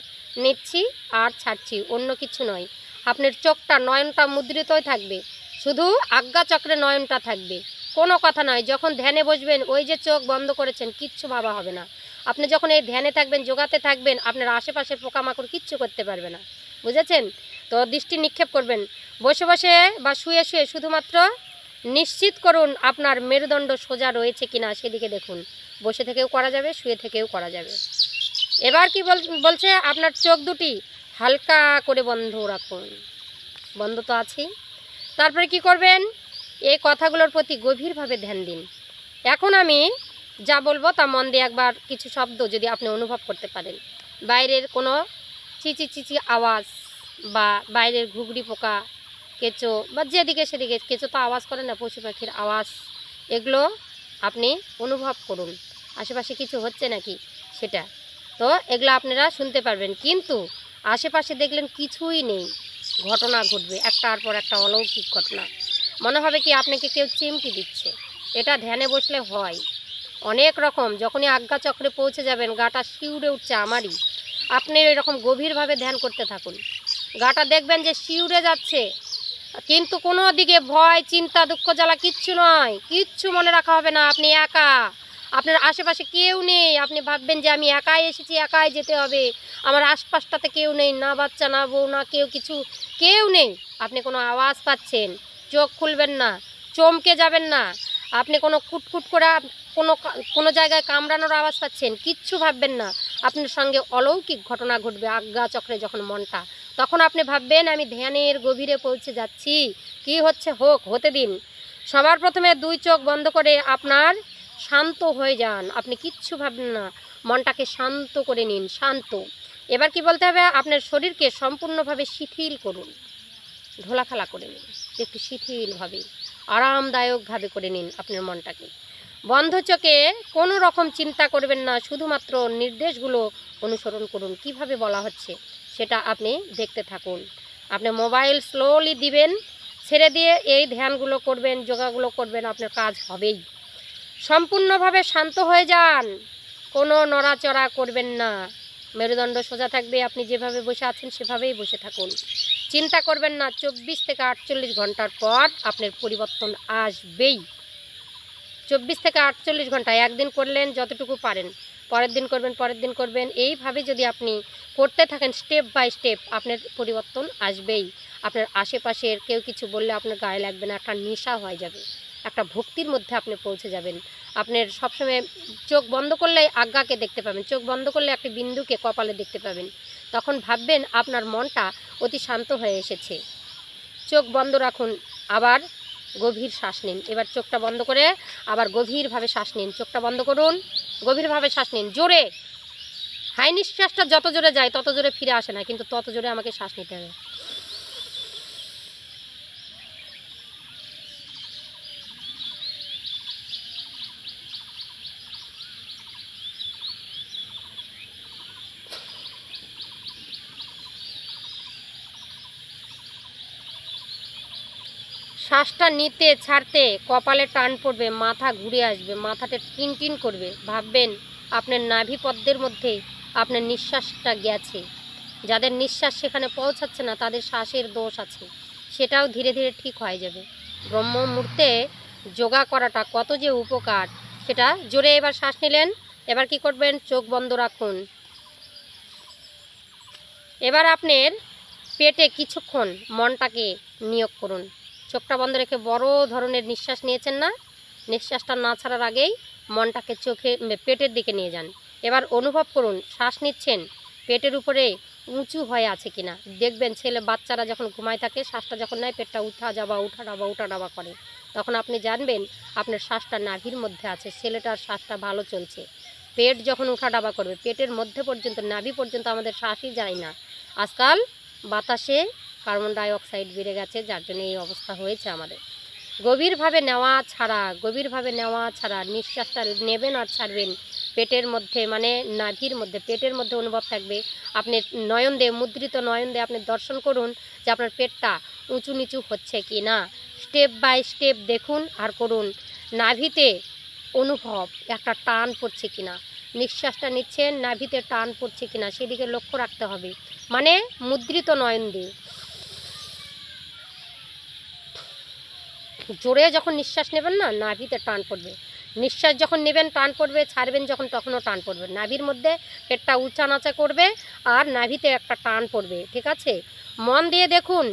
নিচ্ছি আর ছাড়ছি, অন্য কিছু নয়। আপনার চোখটা, নয়নটা মুদ্রিতই থাকবে, শুধু আজ্ঞাচক্রে নয়নটা থাকবে, কোনো কথা নয়। যখন ধ্যানে বসবেন, ওই যে চোখ বন্ধ করেছেন, কিচ্ছু ভাবা হবে না। আপনি যখন এই ধ্যানে থাকবেন, যোগাতে থাকবেন, আপনার আশেপাশের পোকামাকড় কিচ্ছু করতে পারবে না, বুঝেছেন তো? দৃষ্টি নিক্ষেপ করবেন বসে বসে বা শুয়ে শুয়ে, শুধুমাত্র নিশ্চিত করুন আপনার মেরুদণ্ড সোজা রয়েছে কিনা সেদিকে দেখুন। বসে থেকেও করা যাবে, শুয়ে থেকেও করা যাবে। এবার কি বলছে? আপনার চোখ দুটি হালকা করে বন্ধ রাখুন, বন্ধ তো আছেই। তারপরে কি করবেন? এই কথাগুলোর প্রতি গভীরভাবে ধ্যান দিন। এখন আমি যা বলবো তা মন দিয়ে একবার কিছু শব্দ যদি আপনি অনুভব করতে পারেন, বাইরের কোনো চিচি চিচি আওয়াজ বা বাইরের ঘুঘরি পোকা, কেঁচো বা যেদিকে সেদিকে, কেঁচো তো আওয়াজ করে না, পশু পাখির আওয়াজ, এগুলো আপনি অনুভব করুন। আশেপাশে কিছু হচ্ছে নাকি সেটা, তো এগুলো আপনারা শুনতে পারবেন। কিন্তু আশেপাশে দেখলেন কিছুই নেই, ঘটনা ঘটবে একটার পর একটা, অলৌকিক ঘটনা। মনে হবে কি আপনাকে কেউ চিমটি দিচ্ছে। এটা ধ্যানে বসলে হয় অনেক রকম। যখনই আজ্ঞাচক্রে পৌঁছে যাবেন, গাটা শিউরে উঠছে আমারই। আপনি এরকম গভীরভাবে ধ্যান করতে থাকুন, গাটা দেখবেন যে শিউরে যাচ্ছে। কিন্তু কোনো দিকে ভয়, চিন্তা, দুঃখ, জ্বালা কিচ্ছু নয়, কিচ্ছু মনে রাখা হবে না। আপনি একা, আপনার আশেপাশে কেউ নেই। আপনি ভাববেন যে আমি একাই এসেছি, একাই যেতে হবে, আমার আশপাশটাতে কেউ নেই, না বাচ্চা, না বউ, না কেউ, কিছু কেউ নেই। আপনি কোনো আওয়াজ পাচ্ছেন, চোখ খুলবেন না, চমকে যাবেন না। আপনি কোনো কুটকুট করে কোনো জায়গায় কামড়ানোর আওয়াজ পাচ্ছেন, কিচ্ছু ভাববেন না। আপনার সঙ্গে অলৌকিক ঘটনা ঘটবে আজ্ঞাচক্রে যখন মনটা, তখন আপনি ভাববেন আমি ধ্যানের গভীরে পৌঁছে যাচ্ছি, কি হচ্ছে হোক, হতে দিন। সবার প্রথমে দুই চোখ বন্ধ করে আপনার শান্ত হয়ে যান। আপনি কিচ্ছু ভাববেন না, মনটাকে শান্ত করে নিন, শান্ত। এবার কি বলতে হবে? আপনার শরীরকে সম্পূর্ণভাবে শিথিল করুন, ঢোলাখালা করে নিন, একটু শিথিলভাবে, আরামদায়কভাবে করে নিন আপনার মনটাকে। বন্ধ চোখে কোনো রকম চিন্তা করবেন না, শুধুমাত্র নির্দেশগুলো অনুসরণ করুন। কিভাবে বলা হচ্ছে সেটা আপনি দেখতে থাকুন। আপনি মোবাইল স্লোলি দিবেন, ছেড়ে দিয়ে এই ধ্যানগুলো করবেন, যোগাগুলো করবেন, আপনার কাজ হবেই। সম্পূর্ণভাবে শান্ত হয়ে যান, কোনো নড়াচড়া করবেন না, মেরুদণ্ড সোজা থাকবে। আপনি যেভাবে বসে আছেন সেভাবেই বসে থাকুন, চিন্তা করবেন না। 24 থেকে 48 ঘন্টার পর আপনার পরিবর্তন আসবেই। 24 থেকে 48 ঘন্টা, একদিন করলেন যতটুকু পারেন, পরের দিন করবেন, পরের দিন করবেন। এইভাবে যদি আপনি করতে থাকেন স্টেপ বাই স্টেপ, আপনার পরিবর্তন আসবেই। আপনার আশেপাশের কেউ কিছু বললে আপনার গায়ে লাগবে না, একটা নেশা হয়ে যাবে, একটা ভক্তির মধ্যে আপনি পৌঁছে যাবেন। আপনার সবসময় চোখ বন্ধ করলেই আজ্ঞাকে দেখতে পাবেন, চোখ বন্ধ করলে একটি বিন্দুকে কপালে দেখতে পাবেন। তখন ভাববেন আপনার মনটা অতি শান্ত হয়ে এসেছে। চোখ বন্ধ রাখুন, আবার গভীর শ্বাস নিন। এবার চোখটা বন্ধ করে আবার গভীরভাবে শ্বাস নিন। চোখটা বন্ধ করুন, গভীরভাবে শ্বাস নিন, জোরে। হাই নিঃশ্বাসটা যত জোরে যায় তত জোরে ফিরে আসে না, কিন্তু তত জোরে আমাকে শ্বাস নিতে হবে। শ্বাসটা নিতে ছাড়তে কপালে টান পড়বে, মাথা ঘুরে আসবে, মাথাটা টিনটিন করবে। ভাববেন আপনার নাভিপদ্মের মধ্যে আপনার নিঃশ্বাসটা গেছে। যাদের নিঃশ্বাস সেখানে পৌঁছাচ্ছে না তাদের শ্বাসের দোষ আছে, সেটাও ধীরে ধীরে ঠিক হয়ে যাবে। ব্রহ্ম মুহূর্তে যোগা করাটা কত যে উপকার, সেটা জোরে এবার শ্বাস নিলেন। এবার কি করবেন, চোখ বন্ধ রাখুন। এবার আপনার পেটে কিছুক্ষণ মনটাকে নিয়োগ করুন। চোখটা বন্ধ রেখে বড় ধরনের নিঃশ্বাস নিয়েছেন না, নিঃশ্বাসটা না ছাড়ার আগেই মনটাকে পেটের দিকে নিয়ে যান। এবার অনুভব করুন শ্বাস নিচ্ছেন, পেটের উপরে উঁচু হয়ে আছে কিনা। দেখবেন বাচ্চারা যখন ঘুমায় থাকে, শ্বাসটা যখন নেয় পেটটা উঠা ডাবা করে, তখন আপনি জানবেন আপনার শ্বাসটা নাভির মধ্যে আছে, ছেলেটার শ্বাসটা ভালো চলছে। পেট যখন উঠা ডাবা করবে, পেটের মধ্যে পর্যন্ত নাভি পর্যন্ত আমাদের শ্বাসই যায় না। আজকাল বাতাসে কার্বন ডাই অক্সাইড বেড়ে গেছে, যার জন্য এই অবস্থা হয়েছে আমাদের। গভীরভাবে নেওয়া ছাড়া নিঃশ্বাসটা নেবেন আর ছাড়বেন। পেটের মধ্যে মানে নাভির মধ্যে, পেটের মধ্যে অনুভব থাকবে। আপনি নয়ন দিয়ে, মুদ্রিত নয়ন দিয়ে আপনি দর্শন করুন যে আপনার পেটটা উঁচু নিচু হচ্ছে কি না। স্টেপ বাই স্টেপ দেখুন আর করুন। নাভিতে অনুভব একটা টান পড়ছে কিনা, নিঃশ্বাসটা নিচ্ছেন নাভিতে টান পড়ছে কিনা সেদিকে লক্ষ্য রাখতে হবে। মানে মুদ্রিত নয়ন দিয়ে জোরে যখন নিঃশ্বাস নেবেন না, নাভিতে টান পড়বে। নিঃশ্বাস যখন নেবেন টান পড়বে, ছাড়বেন যখন তখনও টান পড়বে। নাভির মধ্যে পেটটা উঁচা নাচা করবে আর নাভিতে একটা টান পড়বে। ঠিক আছে, মন দিয়ে দেখুন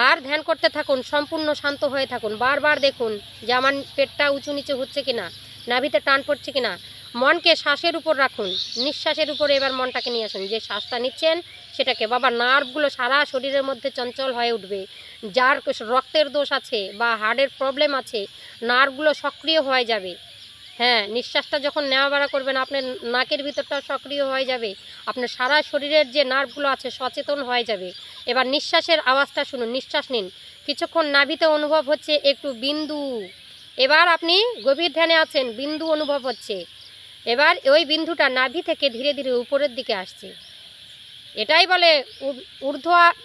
আর ধ্যান করতে থাকুন, সম্পূর্ণ শান্ত হয়ে থাকুন। বারবার দেখুন যে আমার পেটটা উঁচু নিচু হচ্ছে কিনা, নাভিতে টান পড়ছে কিনা। মনকে শ্বাসের উপর রাখুন, নিঃশ্বাসের উপরে এবার মনটাকে নিয়ে আসুন। যে শ্বাসটা নিচ্ছেন সেটাকে, বাবা নার্ভগুলো সারা শরীরের মধ্যে চঞ্চল হয়ে উঠবে। যার রক্তের দোষ আছে বা হার্টের প্রবলেম আছে, নার্ভগুলো সক্রিয় হয়ে যাবে। হ্যাঁ, নিঃশ্বাসটা যখন নেওয়া বাড়া করবেন আপনার নাকের ভিতরটাও সক্রিয় হয়ে যাবে, আপনার সারা শরীরের যে নার্ভগুলো আছে সচেতন হয়ে যাবে। এবার নিঃশ্বাসের আওয়াজটা শুনুন, নিঃশ্বাস নিন, কিছুক্ষণ নাভিতে অনুভব হচ্ছে একটু বিন্দু। এবার আপনি গভীর ধ্যানে আছেন, বিন্দু অনুভব হচ্ছে। এবার ওই বিন্দুটা নাভি থেকে ধীরে ধীরে উপরের দিকে আসছে। এটাই বলে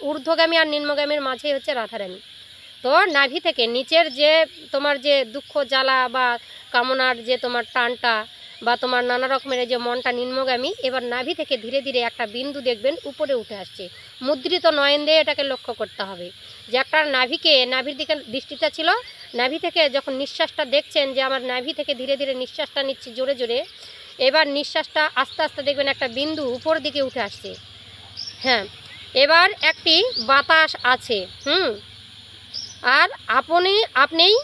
ঊর্ধ্বগামী আর নিম্নগামীর মাঝে হচ্ছে রাধারানী। তো নাভি থেকে নিচের যে তোমার যে দুঃখ জ্বালা বা কামনার যে তোমার টানটা বা তোমার নানা রকমের যে মনটা নিম্নগামী, এবার নাভি থেকে ধীরে ধীরে একটা বিন্দু দেখবেন উপরে উঠে আসছে। মুদ্রিত নয়ন দিয়ে এটাকে লক্ষ্য করতে হবে যে একটা নাভির দিকে দৃষ্টিটা ছিল। নাভি থেকে যখন নিঃশ্বাসটা দেখছেন যে আমার নাভি থেকে ধীরে ধীরে নিঃশ্বাসটা নিচ্ছি জোরে জোরে, এবার নিঃশ্বাসটা আস্তে আস্তে দেখবেন একটা বিন্দু উপর দিকে উঠে আসছে। হ্যাঁ, এবার একটি বাতাস আছে। আর আপনিই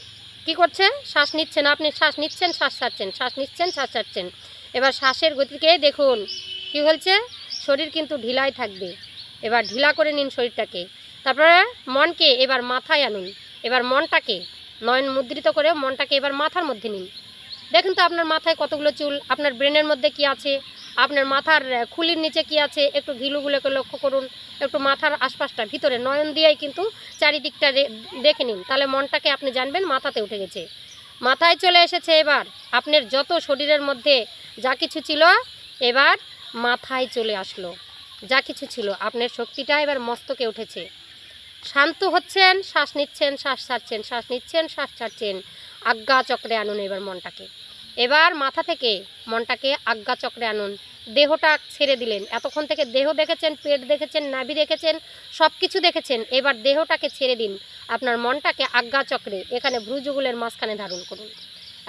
কি করছে, শ্বাস নিচ্ছেন, আপনি শ্বাস নিচ্ছেন শ্বাস ছাড়ছেন, শ্বাস নিচ্ছেন শ্বাস ছাড়ছেন। এবার শ্বাসের গতিকে দেখুন কি হচ্ছে, শরীর কিন্তু ঢিলাই থাকবে। এবার ঢিলা করে নিন শরীরটাকে, তারপরে মনকে এবার মাথায় আনুন। এবার মনটাকে নয়ন মুদ্রিত করে মনটাকে এবার মাথার মধ্যে নিন। দেখুন তো আপনার মাথায় কতগুলো চুল, আপনার ব্রেনের মধ্যে কি আছে, আপনার মাথার খুলির নিচে কি আছে, একটু ঘিলুগুলোকে লক্ষ্য করুন। একটু মাথার আশপাশটা ভিতরে নয়ন দিয়েই কিন্তু চারিদিকটা দেখে নিন, তাহলে মনটাকে আপনি জানবেন মাথাতে উঠে গেছে, মাথায় চলে এসেছে। এবার আপনার যত শরীরের মধ্যে যা কিছু ছিল এবার মাথায় চলে আসলো, যা কিছু ছিল আপনার শক্তিটা এবার মস্তকে উঠেছে। শান্ত হচ্ছেন, শ্বাস নিচ্ছেন শ্বাস ছাড়ছেন, শ্বাস নিচ্ছেন শ্বাস ছাড়ছেন। আজ্ঞা চক্রে আনুন এবার মনটাকে। এবার মাথা থেকে মনটাকে আজ্ঞা চক্রে আনুন। দেহটা ছেড়ে দিলেন, এতক্ষণ থেকে দেহ দেখেছেন, পেট দেখেছেন, নাভি দেখেছেন, সব কিছু দেখেছেন। এবার দেহটাকে ছেড়ে দিন, আপনার মনটাকে আজ্ঞা চক্রে এখানে ভ্রুযুগলের মাঝখানে ধারণ করুন।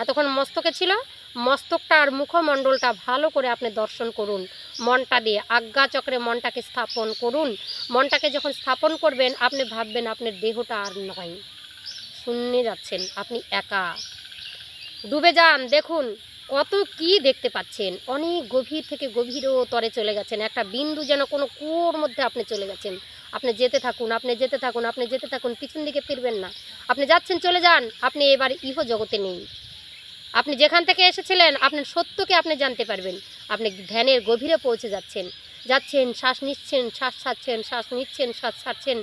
এতক্ষণ মস্তকে ছিল, মস্তকটা আর মুখমণ্ডলটা ভালো করে আপনি দর্শন করুন। মনটা দিয়ে আজ্ঞা চক্রে মনটাকে স্থাপন করুন। মনটাকে যখন স্থাপন করবেন আপনি ভাববেন আপনার দেহটা আর নয়, শূন্যে যাচ্ছেন, আপনি একা। ডুবে যান, দেখুন কত কি দেখতে পাচ্ছেন। অনেক গভীর থেকে গভীরতরে চলে গেছেন, একটা বিন্দু যেন কোনো কুয়োর মধ্যে আপনি চলে গেছেন। আপনি যেতে থাকুন, আপনি যেতে থাকুন, আপনি যেতে থাকুন, পিছন দিকে ফিরবেন না। আপনি যাচ্ছেন, চলে যান। আপনি এবার ইহ জগতে নেই, আপনি যেখান থেকে এসেছিলেন আপনার সত্যকে আপনি জানতে পারবেন। আপনি ধ্যানের গভীরে পৌঁছে যাচ্ছেন, যাচ্ছেন, শ্বাস নিচ্ছেন, শ্বাস ছাড়ছেন, শ্বাস নিচ্ছেন, শ্বাস ছাড়ছেন,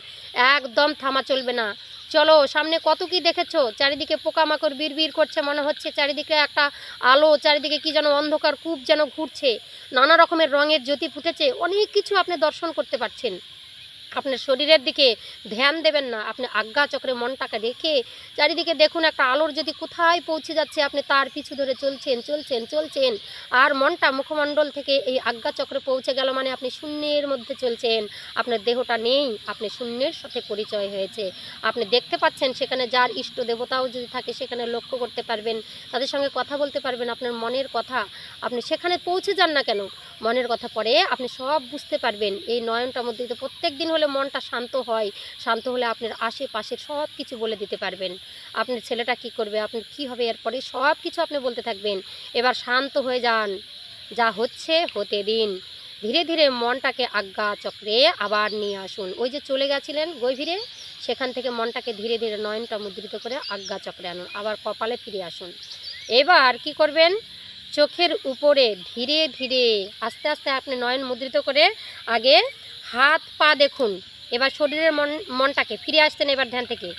একদম থামা চলবে না। চলো, সামনে কত কি দেখেছো, চারিদিকে পোকামাকড় বিড়বিড় করছে, মনে হচ্ছে চারিদিকে একটা আলো, চারিদিকে কি যেন অন্ধকার কূপ যেন ঘুরছে, নানা রকমের রঙের জ্যোতি ফুটেছে, অনেক কিছু আপনি দর্শন করতে পারছেন। আপনার শরীরের দিকে ধ্যান দেবেন না, আপনি আজ্ঞা চক্রে মনটাকে রেখে চারিদিকে দেখুন একটা আলোর যদি কোথায় পৌঁছে যাচ্ছে, আপনি তার পিছু ধরে চলছেন চলছেন চলছেন। আর মনটা মুখমণ্ডল থেকে এই আজ্ঞা চক্রে পৌঁছে গেল মানে আপনি শূন্যের মধ্যে চলছেন। আপনার দেহটা নেই, আপনি শূন্যের সাথে পরিচয় হয়েছে। আপনি দেখতে পাচ্ছেন সেখানে যার ইষ্ট দেবতাও যদি থাকে সেখানে লক্ষ্য করতে পারবেন, তাদের সঙ্গে কথা বলতে পারবেন আপনার মনের কথা। আপনি সেখানে পৌঁছে যান না কেন, মনের কথা পরে আপনি সব বুঝতে পারবেন। এই নয়নটার মধ্যে প্রত্যেক দিন হলে মনটা শান্ত হয়, শান্ত হলে আপনার আশেপাশের সব কিছু বলে দিতে পারবেন। আপনার ছেলেটা কি করবে, আপনার কি হবে, এরপরে সব কিছু আপনি বলতে থাকবেন। এবার শান্ত হয়ে যান, যা হচ্ছে হতে দিন। ধীরে ধীরে মনটাকে আজ্ঞা চক্রে আবার নিয়ে আসুন। ওই যে চলে গেছিলেন গভীরে, সেখান থেকে মনটাকে ধীরে ধীরে নয়নটা মুদ্রিত করে আজ্ঞা চক্রে আনুন, আবার কপালে ফিরে আসুন। এবার কি করবেন, চোখের উপরে ধীরে ধীরে আস্তে আস্তে আপনি নয়ন মুদ্রিত করে আগে হাত পা দেখুন। এবার শরীরের মনটাকে ফিরে আসতেন এবার ধ্যান থেকে।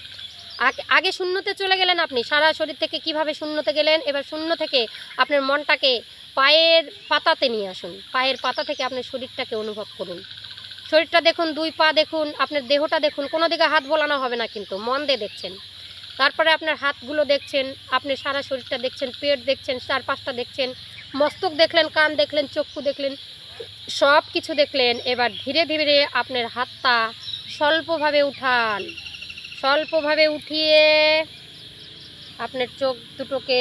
আগে শূন্যতে চলে গেলেন, আপনি সারা শরীর থেকে কিভাবে শূন্যতে গেলেন, এবার শূন্য থেকে আপনার মনটাকে পায়ের পাতাতে নিয়ে আসুন। পায়ের পাতা থেকে আপনার শরীরটাকে অনুভব করুন। শরীরটা দেখুন, দুই পা দেখুন, আপনার দেহটা দেখুন, কোনো দিকে হাত বোলানো হবে না কিন্তু মন দিয়ে দেখছেন। তারপরে আপনার হাতগুলো দেখছেন, আপনি সারা শরীরটা দেখছেন, পেট দেখছেন, চারপাশটা দেখছেন, মস্তক দেখলেন, কান দেখলেন, চক্ষু দেখলেন, সব কিছু দেখলেন। এবার ধীরে ধীরে আপনার হাতটা স্বল্পভাবে উঠান, স্বল্পভাবে উঠিয়ে আপনার চোখ দুটোকে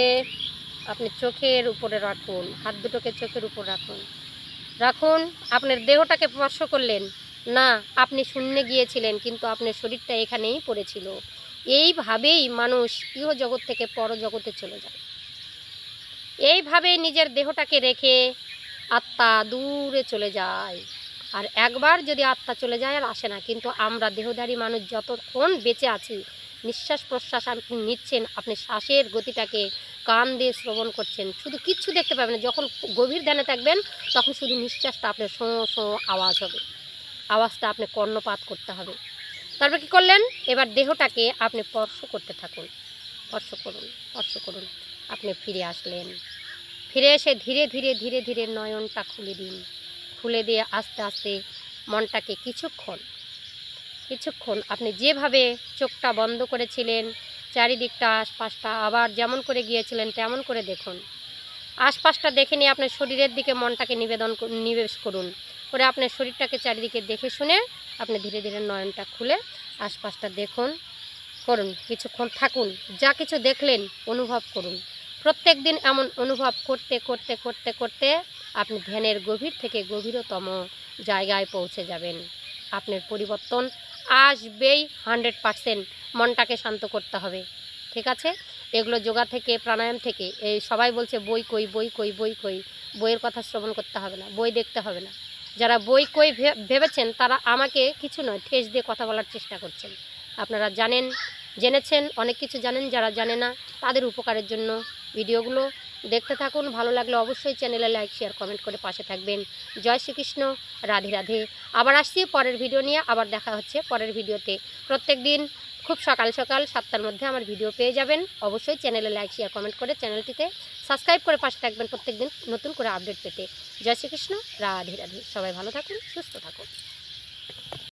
আপনি চোখের উপরে রাখুন, হাত দুটোকে চোখের উপর রাখুন। রাখুন, আপনার দেহটাকে স্পর্শ করলেন না, আপনি শূন্যে গিয়েছিলেন কিন্তু আপনার শরীরটা এখানেই পড়েছিল। এইভাবেই মানুষ ইহ জগৎ থেকে পরজগতে চলে যায়। এইভাবেই নিজের দেহটাকে রেখে আত্মা দূরে চলে যায়। আর একবার যদি আত্মা চলে যায় আর আসে না। কিন্তু আমরা দেহধারী মানুষ যতক্ষণ বেঁচে আছি, নিঃশ্বাস প্রশ্বাস আপনি নিচ্ছেন, আপনি শ্বাসের গতিটাকে কান দিয়ে শ্রবণ করছেন, শুধু কিচ্ছু দেখতে পাবেন না। যখন গভীর ধ্যানে থাকবেন তখন শুধু নিঃশ্বাসটা আপনার শোঁ শোঁ আওয়াজ হবে, আওয়াজটা আপনি কর্ণপাত করতে হবে। তারপর কী করলেন, এবার দেহটাকে আপনি স্পর্শ করতে থাকুন, স্পর্শ করুন, স্পর্শ করুন। আপনি ফিরে আসলেন, ফিরে এসে ধীরে ধীরে ধীরে ধীরে নয়নটা খুলে দিন। খুলে দিয়ে আস্তে আস্তে মনটাকে কিছুক্ষণ আপনি যেভাবে চোখটা বন্ধ করেছিলেন, চারিদিকটা আশপাশটা আবার যেমন করে গিয়েছিলেন তেমন করে দেখুন। আশপাশটা দেখে নিয়ে আপনার শরীরের দিকে মনটাকে নিবেশ করুন, করে আপনার শরীরটাকে চারিদিকে দেখে শুনে আপনি ধীরে ধীরে নয়নটা খুলে আশপাশটা দেখুন, করুন, কিছুক্ষণ থাকুন, যা কিছু দেখলেন অনুভব করুন। প্রত্যেক দিন এমন অনুভব করতে করতে করতে করতে আপনি ধ্যানের গভীর থেকে গভীরতম জায়গায় পৌঁছে যাবেন। আপনার পরিবর্তন আসবেই 100%। মনটাকে শান্ত করতে হবে, ঠিক আছে? এগুলো যোগা থেকে, প্রাণায়াম থেকে, এই সবাই বলছে বই কই বই কই বই কই, বইয়ের কথা শ্রবণ করতে হবে না, বই দেখতে হবে না। যারা বই কই ভেবেছেন তারা আমাকে কিছু নয় ঠেস দিয়ে কথা বলার চেষ্টা করছেন। আপনারা জেনেছেন, অনেক কিছু জানেন, যারা জানে না তাদের উপকারের জন্য ভিডিওগুলো দেখতে থাকুন। ভালো লাগলে অবশ্যই চ্যানেলে লাইক শেয়ার কমেন্ট করে পাশে থাকবেন। জয় শ্রীকৃষ্ণ, রাধে রাধে। আবার আসছি পরের ভিডিও নিয়ে, আবার দেখা হচ্ছে পরের ভিডিওতে। প্রত্যেক দিন খুব সকাল সকাল 7টার মধ্যে আমার ভিডিও পেয়ে যাবেন। অবশ্যই চ্যানেলে লাইক শেয়ার কমেন্ট করে চ্যানেলটিতে সাবস্ক্রাইব করে পাশে থাকবেন প্রত্যেক দিন নতুন করে আপডেট পেতে। জয় শ্রীকৃষ্ণ, রাধে রাধে। সবাই ভালো থাকুন, সুস্থ থাকুন।